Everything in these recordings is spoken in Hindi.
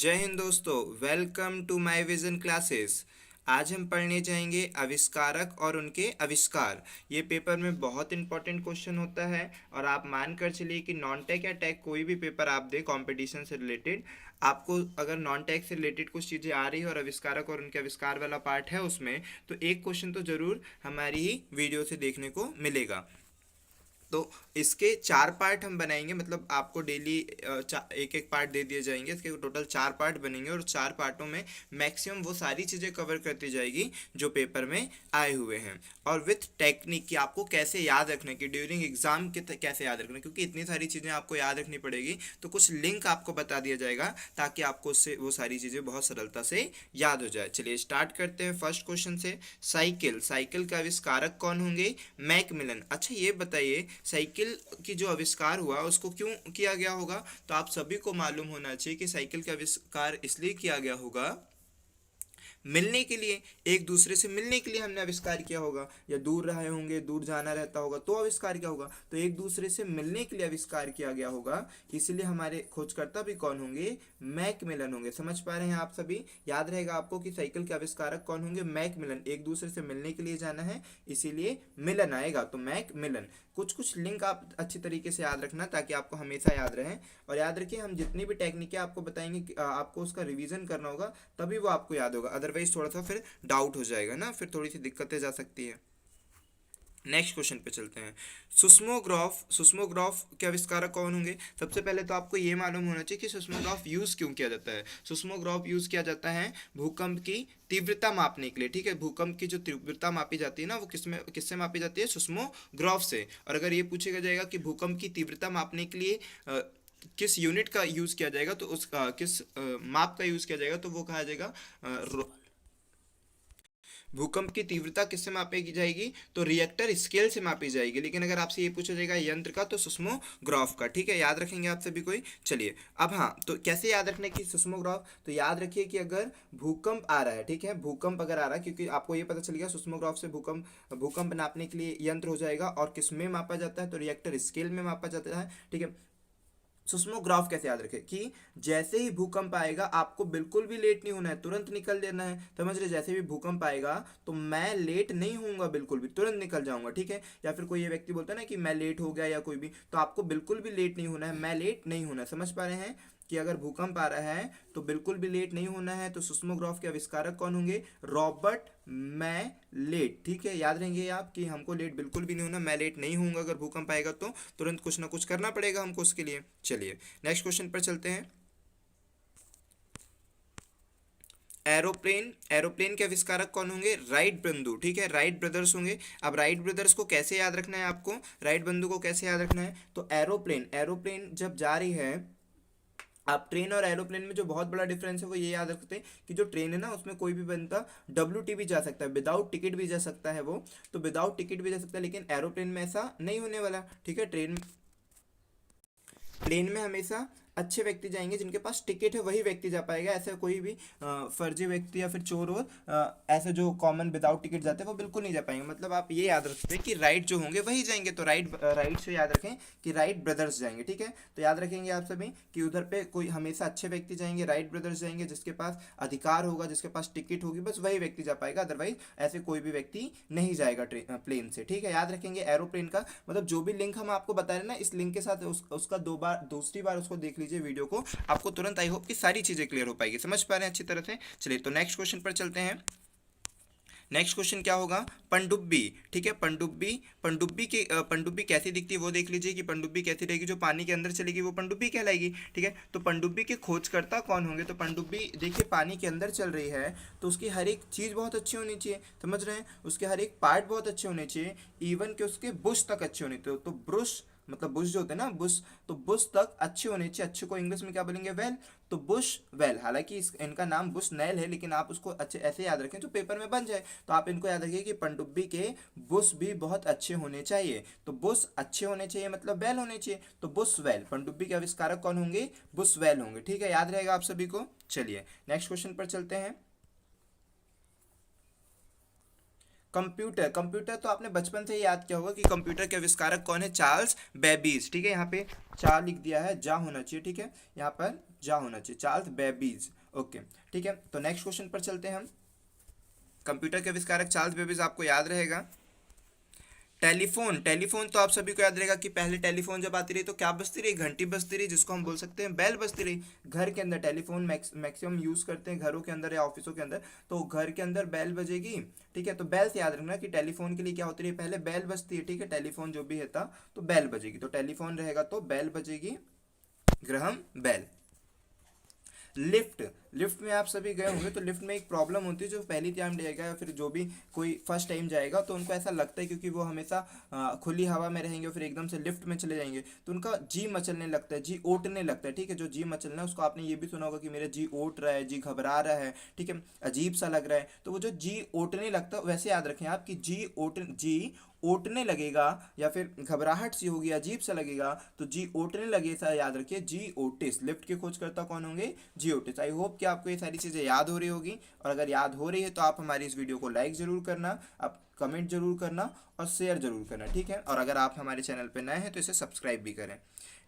जय हिंद दोस्तों, welcome to my vision classes. आज हम पढ़ने जाएंगे आविष्कारक और उनके आविष्कार। ये पेपर में बहुत इंपॉर्टेंट क्वेश्चन होता है और आप मान कर चलिए कि नॉन टेक या टेक कोई भी पेपर आप दें कंपटीशन से रिलेटेड, आपको अगर नॉन टेक से रिलेटेड कुछ चीज़ें आ रही है और आविष्कारक और उनके आविष्कार वाला पार्ट है उसमें, तो एक क्वेश्चन तो ज़रूर हमारी ही वीडियो से देखने को मिलेगा। तो इसके चार पार्ट हम बनाएंगे, मतलब आपको डेली एक एक पार्ट दे दिए जाएंगे। इसके टोटल चार पार्ट बनेंगे और चार पार्टों में मैक्सिमम वो सारी चीज़ें कवर करती जाएगी जो पेपर में आए हुए हैं, और विथ टेक्निक कि आपको कैसे याद रखना कि ड्यूरिंग एग्जाम के कैसे याद रखना, क्योंकि इतनी सारी चीज़ें आपको याद रखनी पड़ेगी। तो कुछ लिंक आपको बता दिया जाएगा ताकि आपको उससे वो सारी चीज़ें बहुत सरलता से याद हो जाए। चलिए स्टार्ट करते हैं फर्स्ट क्वेश्चन से। साइकिल साइकिल का आविष्कारक कौन होंगे? मैकमिलन। अच्छा ये बताइए, साइकिल की जो आविष्कार हुआ उसको क्यों किया गया होगा? तो आप सभी को मालूम होना चाहिए कि साइकिल का आविष्कार इसलिए किया गया होगा, मिलने के लिए, एक दूसरे से मिलने के लिए हमने आविष्कार किया होगा। या दूर रहे होंगे, दूर जाना रहता होगा तो आविष्कार किया होगा, तो एक दूसरे से मिलने के लिए आविष्कार किया गया होगा। इसलिए हमारे खोजकर्ता भी कौन होंगे? मैकमिलन होंगे। समझ पा रहे हैं आप सभी? याद रहेगा आपको कि साइकिल के आविष्कारक कौन होंगे? मैकमिलन। एक दूसरे से मिलने के लिए जाना है इसीलिए मिलन आएगा, तो मैकमिलन। कुछ कुछ लिंक आप अच्छी तरीके से याद रखना ताकि आपको हमेशा याद रहे। और याद रखिए, हम जितनी भी टेक्निकें आपको बताएंगे आपको उसका रिवीजन करना होगा, तभी वो आपको याद होगा। अदरवाइज थोड़ा सा फिर डाउट हो जाएगा ना, फिर थोड़ी सी दिक्कतें जा सकती है। नेक्स्ट क्वेश्चन पे चलते हैं। सुस्मोग्राफ के आविष्कारक कौन होंगे? सबसे पहले तो आपको ये मालूम होना चाहिए कि सुस्मोग्राफ यूज क्यों किया जाता है। सुस्मोग्राफ यूज किया जाता है भूकंप की तीव्रता मापने के लिए। ठीक है, भूकंप की जो तीव्रता मापी जाती है ना, वो किससे मापी जाती है? सुस्मोग्राफ से। और अगर ये पूछेगा जाएगा कि भूकंप की तीव्रता मापने के लिए किस यूनिट का यूज किया जाएगा, तो उस किस माप का यूज किया जाएगा, तो वो कहा जाएगा भूकंप की तीव्रता किससे मापी जाएगी? तो रिएक्टर स्केल से मापी जाएगी। लेकिन अगर आपसे ये पूछा जाएगा यंत्र का, तो सुस्मोग्राफ का। ठीक है, याद रखेंगे आप सभी कोई। चलिए अब हाँ, तो कैसे याद रखने की सुस्मोग्राफ? तो याद रखिए कि अगर भूकंप आ रहा है, ठीक है, भूकंप अगर आ रहा है, क्योंकि आपको ये पता चल गया सुस्मोग्राफ से भूकंप नापने के लिए यंत्र हो जाएगा। और किस में मापा जाता है? तो रिएक्टर स्केल में मापा जाता है। ठीक है, सुस्मोग्राफ कैसे याद रखें कि जैसे ही भूकंप आएगा आपको बिल्कुल भी लेट नहीं होना है, तुरंत निकल देना है। समझ रहे? जैसे भी भूकंप आएगा तो मैं लेट नहीं होऊंगा, बिल्कुल भी तुरंत निकल जाऊंगा। ठीक है, या फिर कोई ये व्यक्ति बोलता है ना कि मैं लेट हो गया या कोई भी, तो आपको बिल्कुल भी लेट नहीं होना है, मैं लेट नहीं होना है। समझ पा रहे हैं कि अगर भूकंप आ रहा है तो बिल्कुल भी लेट नहीं होना है। तो सुस्मोग्राफ के आविष्कारक कौन होंगे? Robert Mallet. ठीक है, याद रहेंगे आप कि हमको लेट बिल्कुल भी नहीं होना, मैं लेट नहीं होऊंगा। अगर भूकंप आएगा तो तुरंत कुछ ना कुछ करना पड़ेगा हमको उसके लिए। चलिए नेक्स्ट क्वेश्चन पर चलते हैं। एरोप्लेन एरोप्लेन के आविष्कारक कौन होंगे? राइट बंधु। ठीक है, राइट ब्रदर्स होंगे। अब राइट ब्रदर्स को कैसे याद रखना है आपको? राइट बंधु को कैसे याद रखना है? तो एरोप्लेन एरोप्लेन जब जा रही है, आप ट्रेन और एरोप्लेन में जो बहुत बड़ा डिफरेंस है वो ये याद रखते हैं कि जो ट्रेन है ना, उसमें कोई भी बंदा WT भी जा सकता है, विदाउट टिकट भी जा सकता है वो। तो विदाउट टिकट भी जा सकता है, लेकिन एरोप्लेन में ऐसा नहीं होने वाला। ठीक है, प्लेन में हमेशा अच्छे व्यक्ति जाएंगे, जिनके पास टिकट है वही व्यक्ति जा पाएगा। ऐसे कोई भी फर्जी व्यक्ति या फिर चोर और ऐसे जो कॉमन विदाउट टिकट जाते हैं वो बिल्कुल नहीं जा पाएंगे। मतलब आप ये याद रखते हैं कि राइट जो होंगे वही जाएंगे, तो राइट से याद रखें कि राइट ब्रदर्स जाएंगे। ठीक है, तो याद रखेंगे आप सभी कि उधर पे कोई हमेशा अच्छे व्यक्ति जाएंगे, राइट ब्रदर्स जाएंगे, जिसके पास अधिकार होगा, जिसके पास टिकट होगी, बस वही व्यक्ति जा पाएगा। अदरवाइज ऐसे कोई भी व्यक्ति नहीं जाएगा प्लेन से। ठीक है, याद रखेंगे एरोप्लेन का मतलब जो भी लिंक हम आपको बता रहे हैं ना, इस लिंक के साथ उसका दूसरी बार उसको देख लीजिए वीडियो को, आपको तुरंत आई होप कि सारी चीजें क्लियर हो पाएगी। समझ पा रहे हैं अच्छी तरह से? चलिए तो नेक्स्ट क्वेश्चन पर चलते हैं। नेक्स्ट क्वेश्चन क्या होगा? पनडुब्बी। ठीक है, पनडुब्बी कैसी दिखती है वो देख लीजिए कि पनडुब्बी कैसी रहेगी। जो पानी के अंदर चलेगी वो पनडुब्बी कहलाएगी। ठीक है, तो पनडुब्बी के खोजकर्ता कौन होंगे? तो पनडुब्बी देखिए पानी के अंदर चल रही है, तो उसकी हर एक चीज़ बहुत अच्छी होनी चाहिए। समझ रहे हैं? उसके हर एक पार्ट बहुत अच्छे होने चाहिए, इवन के उसके बुश तक अच्छे होने चाहिए। तो ब्रुश मतलब बुश जो होते हैं ना, बुश, तो बुश तक अच्छे होने चाहिए। अच्छे को इंग्लिश में क्या बोलेंगे? वेल। तो बुश वेल, हालांकि इनका नाम बुश नैल है, लेकिन आप उसको अच्छे ऐसे याद रखें जो पेपर में बन जाए। तो आप इनको याद रखिए कि पनडुब्बी के बुश भी बहुत अच्छे होने चाहिए। तो बुश अच्छे होने चाहिए मतलब वेल होने चाहिए, तो बुश वेल। पनडुब्बी के आविष्कारक कौन होंगे? बुश वेल होंगे। ठीक है, याद रहेगा आप सभी को। चलिए नेक्स्ट क्वेश्चन पर चलते हैं। कंप्यूटर, कंप्यूटर तो आपने बचपन से ही याद किया होगा कि कंप्यूटर के आविष्कारक कौन है, चार्ल्स बेबीज। ठीक है, यहाँ पे चा लिख दिया है, जा होना चाहिए। ठीक है, यहाँ पर जा होना चाहिए, चार्ल्स बेबीज। ओके, ठीक है, तो नेक्स्ट क्वेश्चन पर चलते हैं हम। कंप्यूटर के आविष्कारक चार्ल्स बेबीज आपको याद रहेगा। टेलीफोन, टेलीफोन तो आप सभी को याद रहेगा कि पहले टेलीफोन जब आती रही तो क्या बजती रही, घंटी बजती रही, जिसको हम बोल सकते हैं बेल बजती रही। घर के अंदर टेलीफोन मैक्सिमम यूज करते हैं घरों के अंदर या ऑफिसों के अंदर, तो घर के अंदर बेल बजेगी। ठीक है, तो बेल से याद रखना कि टेलीफोन के लिए क्या होती रही, पहले बेल बजती है। ठीक है, टेलीफोन जो भी है था तो बेल बजेगी, तो टेलीफोन रहेगा तो बेल बजेगी, ग्रहम बेल। लिफ्ट, लिफ्ट में आप सभी गए होंगे तो लिफ्ट में एक प्रॉब्लम होती है, जो पहली टाइम जाएगा या फिर जो भी कोई फर्स्ट टाइम जाएगा तो उनको ऐसा लगता है, क्योंकि वो हमेशा खुली हवा में रहेंगे और फिर एकदम से लिफ्ट में चले जाएंगे तो उनका जी मचलने लगता है, जी ओटने लगता है। ठीक है, जो जी मचलना है उसको आपने ये भी सुना होगा कि मेरा जी ओट रहा है, जी घबरा रहा है। ठीक है, अजीब सा लग रहा है, तो वो जो जी ओटने लगता है वैसे याद रखें आप कि जी ओटने लगेगा या फिर घबराहट सी होगी, अजीब सा लगेगा, तो जी ओटने लगे सा याद रखिए, जी ओटिस। लिफ्ट के खोजकर्ता कौन होंगे, जी ओटिस। आई होप कि आपको ये सारी चीज़ें याद हो रही होगी, और अगर याद हो रही है तो आप हमारी इस वीडियो को लाइक ज़रूर करना, आप कमेंट जरूर करना और शेयर जरूर करना। ठीक है, और अगर आप हमारे चैनल पर नए हैं तो इसे सब्सक्राइब भी करें।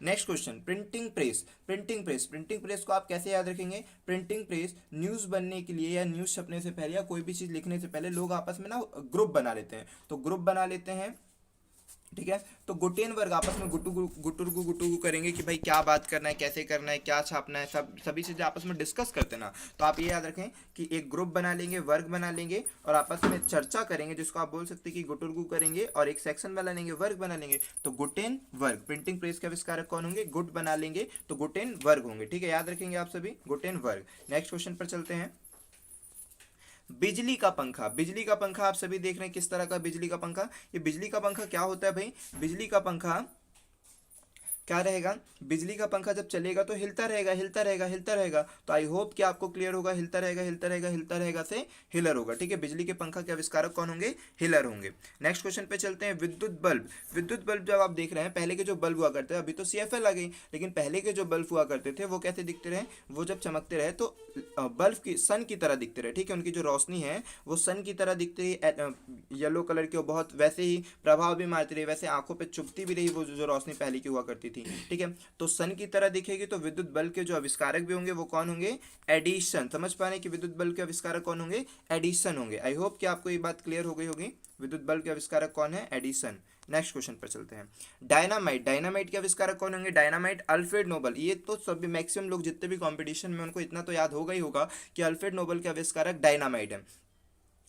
Next question, printing press. Printing press, printing press को आप कैसे याद रखेंगे, प्रिंटिंग प्रेस न्यूज़ बनने के लिए या न्यूज़ छपने से पहले या कोई भी चीज़ लिखने से पहले लोग आपस में ना ग्रुप बना लेते हैं, तो ग्रुप बना लेते हैं। ठीक है, तो गुटेन वर्ग आपस में गुटुरगु करेंगे कि भाई क्या बात करना है, कैसे करना है, क्या छापना है, सब सभी चीज़ें आपस में डिस्कस करते हैं ना। तो आप ये याद रखें कि एक ग्रुप बना लेंगे, वर्ग बना लेंगे और आपस में चर्चा करेंगे, जिसको आप बोल सकते हैं कि गुटुरगु करेंगे, और एक सेक्शन बना लेंगे, वर्ग बना लेंगे, तो गुटेन वर्ग। प्रिंटिंग प्रेस के आविष्कारक कौन होंगे, गुट बना लेंगे तो गुटेन वर्ग होंगे। ठीक है, याद रखेंगे आप सभी, गुटेन वर्ग। नेक्स्ट क्वेश्चन पर चलते हैं। बिजली का पंखा, बिजली का पंखा आप सभी देख रहे हैं किस तरह का बिजली का पंखा। ये बिजली का पंखा क्या होता है भाई, बिजली का पंखा क्या रहेगा, बिजली का पंखा जब चलेगा तो हिलता रहेगा, हिलता रहेगा, हिलता रहेगा। तो आई होप कि आपको क्लियर होगा, हिलता रहेगा, हिलता रहेगा, हिलता रहेगा से हिलर होगा। ठीक है, बिजली के पंखा के आविष्कारक कौन होंगे, हिलर होंगे। नेक्स्ट क्वेश्चन पे चलते हैं। विद्युत बल्ब, विद्युत बल्ब जब आप देख रहे हैं, पहले के जो बल्ब हुआ करते हैं, अभी तो सीएफएल आ गई, लेकिन पहले के जो बल्ब हुआ करते थे वो कैसे दिखते रहे, वो जब चमकते रहे तो बल्ब की सन की तरह दिखते रहे। ठीक है, उनकी जो रोशनी है वो सन की तरह दिखती रही, येलो कलर की, बहुत वैसे ही प्रभाव भी मारती रही, वैसे आंखों पे चुभती भी रही वो जो रोशनी पहले की हुआ करती थी। ठीक है, तो सन की तरह दिखेगी, तो विद्युत बल्ब के जो आविष्कारक भी होंगे वो कौन होंगे, एडिसन। समझ पा रहे हैं कि विद्युत बल्ब के आविष्कारक कौन होंगे, एडिसन होंगे। आई होप कि आपको ये बात क्लियर हो गई होगी, विद्युत बल्ब के आविष्कारक कौन है, एडिसन। नेक्स्ट क्वेश्चन पर चलते हैं। डायनामाइट, डायनामाइट के आविष्कारक कौन होंगे, डायनामाइट अल्फ्रेड नोबल। ये तो सभी मैक्सिमम लोग जितने भी कंपटीशन में उनको इतना तो याद होगा ही होगा कि अल्फ्रेड नोबल के आविष्कारक डायनामाइट है।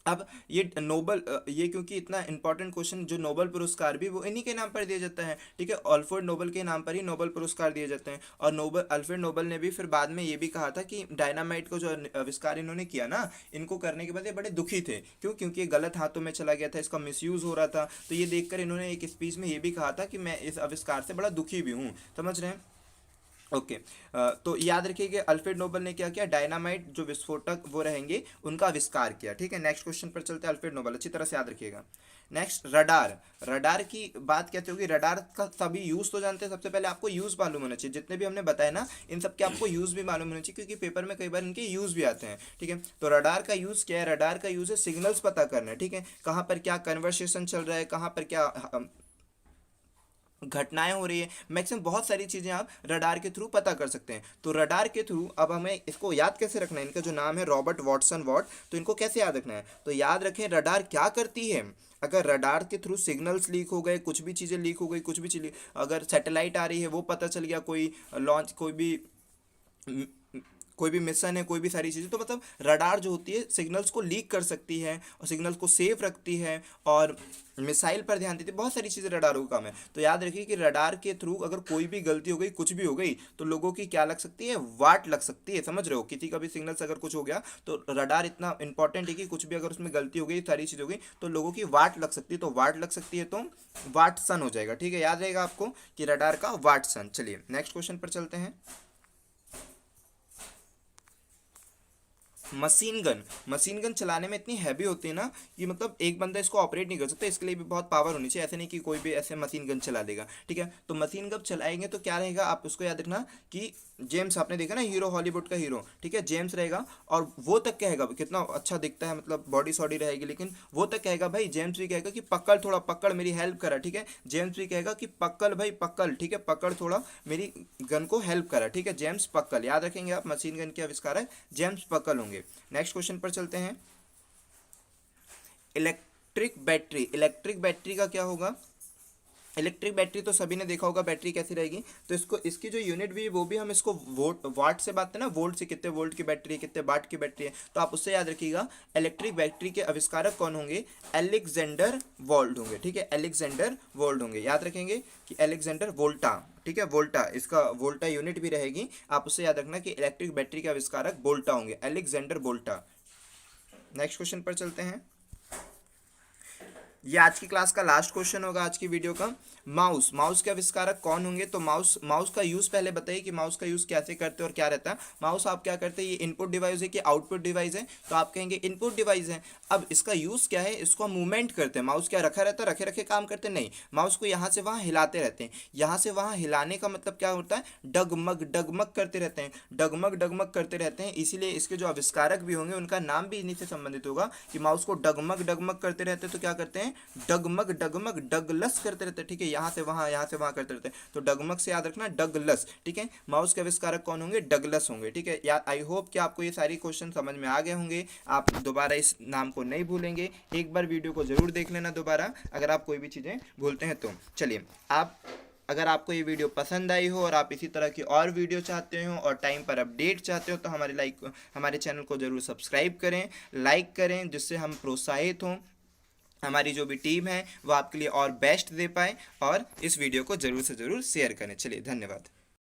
अब ये नोबल, ये क्योंकि इतना इंपॉर्टेंट क्वेश्चन, जो नोबल पुरस्कार भी वो इन्हीं के नाम पर दिया जाता है। ठीक है, अल्फ्रेड नोबल के नाम पर ही नोबल पुरस्कार दिए जाते हैं। और नोबल, अल्फ्रेड नोबल ने भी फिर बाद में ये भी कहा था कि डायनामाइट को जो आविष्कार इन्होंने किया ना, इनको करने के बाद ये बड़े दुखी थे। क्यों, क्योंकि ये गलत हाथों में चला गया था, इसका मिसयूज हो रहा था। तो ये देखकर इन्होंने एक स्पीच में ये भी कहा था कि मैं इस आविष्कार से बड़ा दुखी भी हूँ। समझ रहे हैं, ओके। तो याद रखिए कि अल्फ्रेड नोबल ने क्या किया, डायनामाइट जो विस्फोटक वो रहेंगे उनका आविष्कार किया। ठीक है, नेक्स्ट क्वेश्चन पर चलते हैं। अल्फ्रेड नोबल, अच्छी तरह से याद रखिएगा। Next, radar. रडार की बात कहते होगी, रडार का सभी यूज तो जानते हैं। सबसे पहले आपको यूज मालूम होना चाहिए, जितने भी हमने बताया ना इन सब के आपको यूज भी मालूम होना चाहिए, क्योंकि पेपर में कई बार इनके यूज भी आते हैं। ठीक है, तो रडार का यूज क्या है, रडार का यूज है सिग्नल्स पता करना है। ठीक है, कहाँ पर क्या कन्वर्सेशन चल रहा है, कहाँ पर क्या घटनाएं हो रही है, मैक्सिमम बहुत सारी चीज़ें आप रडार के थ्रू पता कर सकते हैं। तो रडार के थ्रू अब हमें इसको याद कैसे रखना है, इनका जो नाम है रॉबर्ट वाटसन वॉट, तो इनको कैसे याद रखना है, तो याद रखें रडार क्या करती है। अगर रडार के थ्रू सिग्नल्स लीक हो गए, कुछ भी चीज़ें लीक हो गई, कुछ भी चीज़ें, अगर सैटेलाइट आ रही है वो पता चल गया, कोई लॉन्च, कोई भी मिशन है, कोई भी सारी चीज़ें, तो मतलब रडार जो होती है सिग्नल्स को लीक कर सकती है और सिग्नल्स को सेव रखती है और मिसाइल पर ध्यान देती है, बहुत सारी चीज़ें रडारों का काम है। तो याद रखिए कि रडार के थ्रू अगर कोई भी गलती हो गई, कुछ भी हो गई, तो लोगों की क्या लग सकती है, वाट लग सकती है। समझ रहे हो, किसी का भी सिग्नल्स अगर कुछ हो गया तो रडार इतना इंपॉर्टेंट है कि कुछ भी अगर उसमें गलती हो गई, सारी चीज़ हो गई, तो लोगों की वाट लग सकती है। तो वाट लग सकती है तो वाटसन हो जाएगा। ठीक है, याद रहेगा आपको कि रडार का वाटसन। चलिए नेक्स्ट क्वेश्चन पर चलते हैं। मशीन गन चलाने में इतनी हैवी होती है ना कि मतलब एक बंदा इसको ऑपरेट नहीं कर सकता, इसके लिए भी बहुत पावर होनी चाहिए। ऐसे नहीं कि कोई भी ऐसे मशीन गन चला लेगा, ठीक है। तो मशीन गन चलाएंगे तो क्या रहेगा, आप उसको याद रखना कि जेम्स, आपने देखा ना हीरो, हॉलीवुड का हीरो, ठीक है, जेम्स रहेगा। और वो तक कहेगा, कितना अच्छा दिखता है, मतलब बॉडी सॉडी रहेगी, लेकिन वो तक कहेगा भाई, जेम्स भी कहेगा कि पकड़, थोड़ा पकड़, मेरी हेल्प करा, ठीक है। जेम्स भी कहेगा कि पकड़ भाई पकड़, ठीक है, पकड़ थोड़ा, मेरी गन को हेल्प करा, ठीक है। जेम्स पकड़, याद रखेंगे आप, मशीन गन के आविष्कारक जेम्स पकड़ होंगे। नेक्स्ट क्वेश्चन पर चलते हैं। इलेक्ट्रिक बैटरी का क्या होगा। इलेक्ट्रिक बैटरी तो सभी ने देखा होगा बैटरी कैसी रहेगी। तो इसको, इसकी जो यूनिट भी है वो भी हम इसको वाट से बात है ना, वोल्ट से, कितने वोल्ट की बैटरी है, कितने वाट की बैटरी है, तो आप उससे याद रखिएगा। इलेक्ट्रिक बैटरी के आविष्कारक कौन होंगे, अलेक्जेंडर वोल्ट होंगे, ठीक है, अलेक्जेंडर वोल्ट होंगे। याद रखेंगे कि अलेक्जेंडर वोल्टा, ठीक है, वोल्टा, इसका वोल्टा यूनिट भी रहेगी, आप उससे याद रखना कि इलेक्ट्रिक बैटरी के आविष्कारक वोल्टा होंगे, अलेक्जेंडर वोल्टा। नेक्स्ट क्वेश्चन पर चलते हैं। ये आज की क्लास का लास्ट क्वेश्चन होगा, आज की वीडियो का। माउस के आविष्कारक कौन होंगे। तो माउस का यूज पहले बताइए कि माउस का यूज कैसे करते हैं और क्या रहता है। माउस आप क्या करते हैं, ये इनपुट डिवाइस है कि आउटपुट डिवाइस है, तो आप कहेंगे इनपुट डिवाइस है। अब इसका यूज क्या है, इसको हम मूवमेंट करते हैं। माउस क्या रखा रहता है, रखे रखे काम करते नहीं, माउस को यहाँ से वहाँ हिलाते रहते हैं। यहाँ से वहाँ हिलाने का मतलब क्या होता है, डगमग डगमग करते रहते हैं, डगमग डगमग करते रहते हैं। इसीलिए इसके जो आविष्कारक भी होंगे उनका नाम भी इन्हीं से संबंधित होगा कि माउस को डगमग डगमग करते रहते हैं, तो क्या करते हैं, डगमग डगमग डगलस करते रहते हैं, ठीक है, यहाँ से वहाँ करते रहते हैं। तो डगमग से याद रखना डगलस, ठीक है। माउस के आविष्कारक कौन होंगे, डगलस होंगे, ठीक है। या आई होप कि आपको ये सारी क्वेश्चन समझ में आ गए होंगे, आप दोबारा इस नाम को नहीं भूलेंगे। एक बार वीडियो को जरूर देख लेना दोबारा, अगर आप कोई भी चीज़ें भूलते हैं तो। चलिए, अगर आपको ये वीडियो पसंद आई हो और आप इसी तरह की और वीडियो चाहते हो और टाइम पर अपडेट चाहते हो, तो हमारे चैनल को ज़रूर सब्सक्राइब करें, लाइक करें, जिससे हम प्रोत्साहित हों, हमारी जो भी टीम है वो आपके लिए और बेस्ट दे पाए। और इस वीडियो को ज़रूर से ज़रूर शेयर करें। चलिए, धन्यवाद।